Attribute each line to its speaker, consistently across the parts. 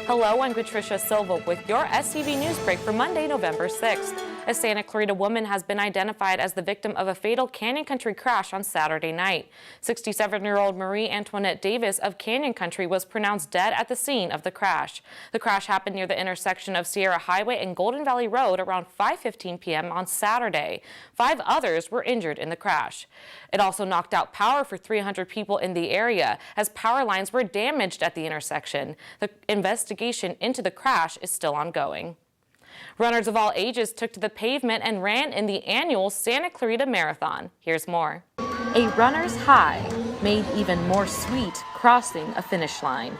Speaker 1: Hello, I'm Patricia Silva with your SCV Newsbreak for Monday, November 6th. A Santa Clarita woman has been identified as the victim of a fatal Canyon Country crash on Saturday night. 67-year-old Marie Antoinette Davis of Canyon Country was pronounced dead at the scene of the crash. The crash happened near the intersection of Sierra Highway and Golden Valley Road around 5:15 p.m. on Saturday. 5 others were injured in the crash. It also knocked out power for 300 people in the area as power lines were damaged at the intersection. The investigation into the crash is still ongoing. Runners of all ages took to the pavement and ran in the annual Santa Clarita Marathon. Here's more. A runner's high made even more sweet crossing a finish line.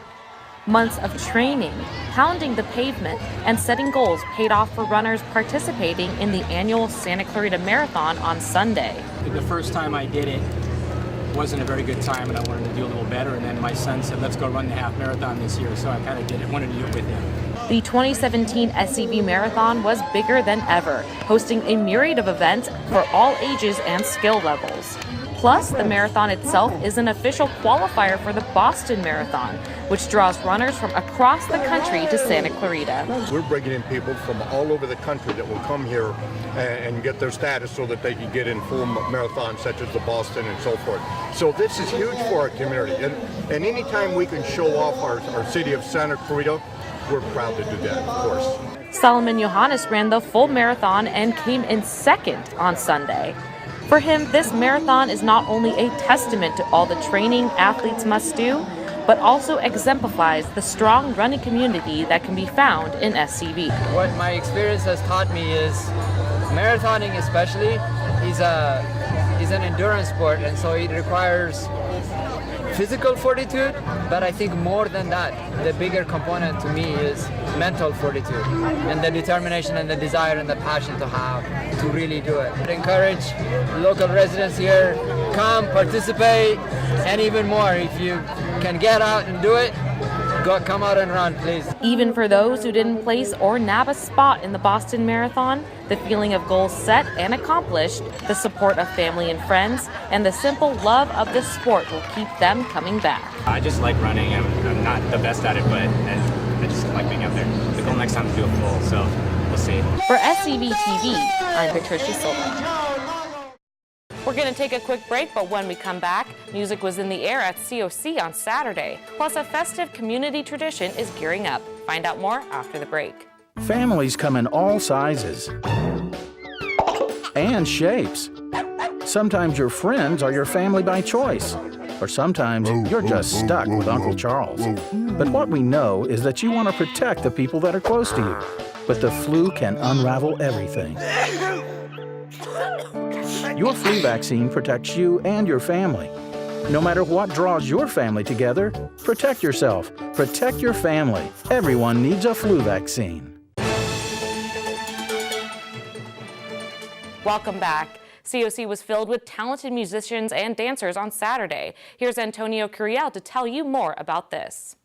Speaker 1: Months of training, pounding the pavement, and setting goals paid off for runners participating in the annual Santa Clarita Marathon on Sunday.
Speaker 2: The first time I did it wasn't a very good time, and I wanted to do a little better, and then my son said, let's go run the half marathon this year, so I kind of did it, wanted to do it with him.
Speaker 1: The 2017 SCV Marathon was bigger than ever, hosting a myriad of events for all ages and skill levels. Plus, the marathon itself is an official qualifier for the Boston Marathon, which draws runners from across the country to Santa Clarita.
Speaker 3: We're bringing in people from all over the country that will come here and get their status so that they can get in full marathons such as the Boston and so forth. So this is huge for our community. And anytime we can show off our city of Santa Clarita, we're proud to do that, of course.
Speaker 1: Solomon Johannes ran the full marathon and came in second on Sunday. For him, this marathon is not only a testament to all the training athletes must do, but also exemplifies the strong running community that can be found in SCV.
Speaker 4: What my experience has taught me is marathoning especially is an endurance sport, and so it requires physical fortitude, but I think more than that, the bigger component to me is mental fortitude and the determination and the desire and the passion to have to really do it. I'd encourage local residents here, come, participate, and even more, if you can get out and do it, come out and run, please.
Speaker 1: Even for those who didn't place or nab a spot in the Boston Marathon, the feeling of goals set and accomplished, the support of family and friends, and the simple love of the sport will keep them coming back.
Speaker 5: I just like running. I'm not the best at it, but I just like being out there. The goal next time is to do a full, so we'll see.
Speaker 1: For SCV TV, I'm Patricia Silva. We're going to take a quick break, but when we come back, music was in the air at COC on Saturday. Plus, a festive community tradition is gearing up. Find out more after the break.
Speaker 6: Families come in all sizes and shapes. Sometimes your friends are your family by choice, or sometimes you're just stuck with Uncle Charles. But what we know is that you want to protect the people that are close to you. But the flu can unravel everything. Your flu vaccine protects you and your family. No matter what draws your family together, protect yourself, protect your family. Everyone needs a flu vaccine.
Speaker 1: Welcome back. COC was filled with talented musicians and dancers on Saturday. Here's Antonio Curiel to tell you more about this.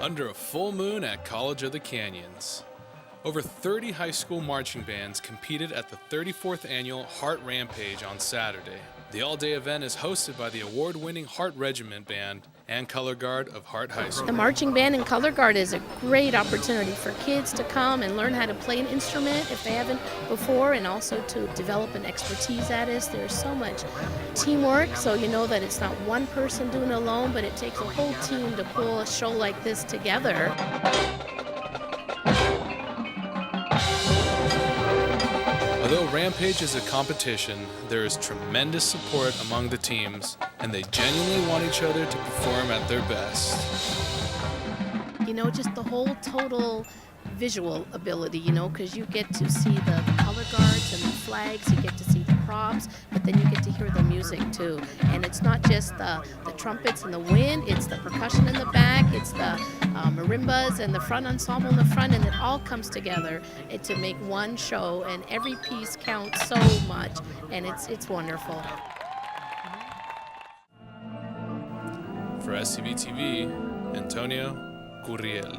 Speaker 7: Under a full moon at College of the Canyons. Over 30 high school marching bands competed at the 34th annual Hart Rampage on Saturday. The all-day event is hosted by the award-winning Hart Regiment Band and Color Guard of Hart High School.
Speaker 8: The marching band and color guard is a great opportunity for kids to come and learn how to play an instrument if they haven't before, and also to develop an expertise at it. There's so much teamwork, so you know that it's not one person doing it alone, but it takes a whole team to pull a show like this together.
Speaker 7: Although Rampage is a competition, there is tremendous support among the teams, and they genuinely want each other to perform at their best.
Speaker 8: You know, just the whole total visual ability, you know, because you get to see the color guards and the flags, you get to see the props, but then you get to hear the music too. And it's not just the trumpets and the wind, it's the percussion in the back, it's the marimbas and the front ensemble in the front, and it all comes together to make one show, and every piece counts so much, and it's wonderful.
Speaker 7: For SCV TV, Antonio Curiel.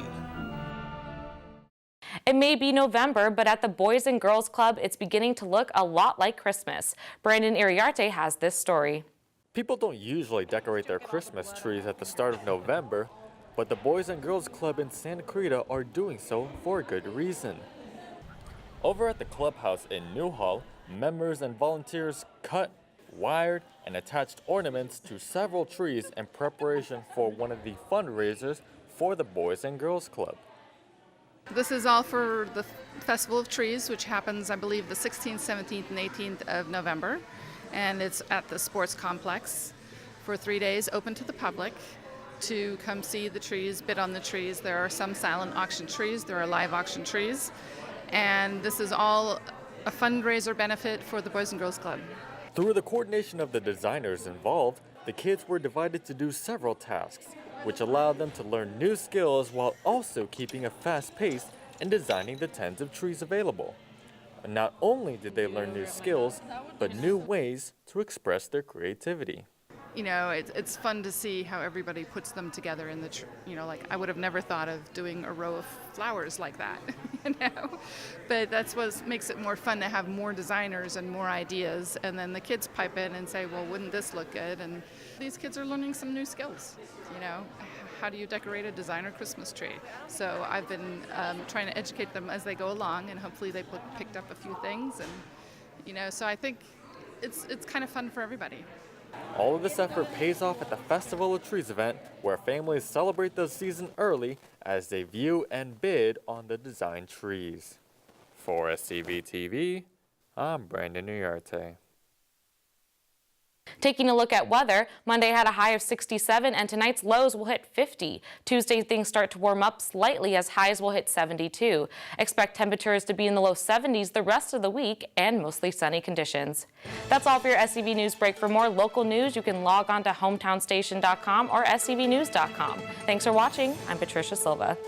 Speaker 1: It may be November, but at the Boys and Girls Club, it's beginning to look a lot like Christmas. Brandon Iriarte has this story.
Speaker 9: People don't usually decorate their Christmas trees at the start of November, but the Boys and Girls Club in Santa Clarita are doing so for a good reason. Over at the clubhouse in Newhall, members and volunteers cut, wired, and attached ornaments to several trees in preparation for one of the fundraisers for the Boys and Girls Club.
Speaker 10: This is all for the Festival of Trees, which happens, I believe, the 16th, 17th, and 18th of November. And it's at the sports complex for 3 days, open to the public to come see the trees, bid on the trees. There are some silent auction trees, there are live auction trees. And this is all a fundraiser benefit for the Boys and Girls Club.
Speaker 9: Through the coordination of the designers involved, the kids were divided to do several tasks, which allowed them to learn new skills while also keeping a fast pace in designing the tens of trees available. And not only did they learn new skills, but new ways to express their creativity.
Speaker 10: You know, it's fun to see how everybody puts them together in the, like I would have never thought of doing a row of flowers like that, But that's what makes it more fun to have more designers and more ideas, and then the kids pipe in and say, well, wouldn't this look good? And these kids are learning some new skills, How do you decorate a designer Christmas tree? So I've been trying to educate them as they go along, and hopefully they picked up a few things, and so I think it's kind of fun for everybody.
Speaker 9: All of this effort pays off at the Festival of Trees event, where families celebrate the season early as they view and bid on the designed trees. For SCV TV, I'm Brandon Uriarte.
Speaker 1: Taking a look at weather, Monday had a high of 67 and tonight's lows will hit 50. Tuesday, things start to warm up slightly as highs will hit 72. Expect temperatures to be in the low 70s the rest of the week and mostly sunny conditions. That's all for your SCV News Break. For more local news, you can log on to hometownstation.com or scvnews.com. Thanks for watching. I'm Patricia Silva.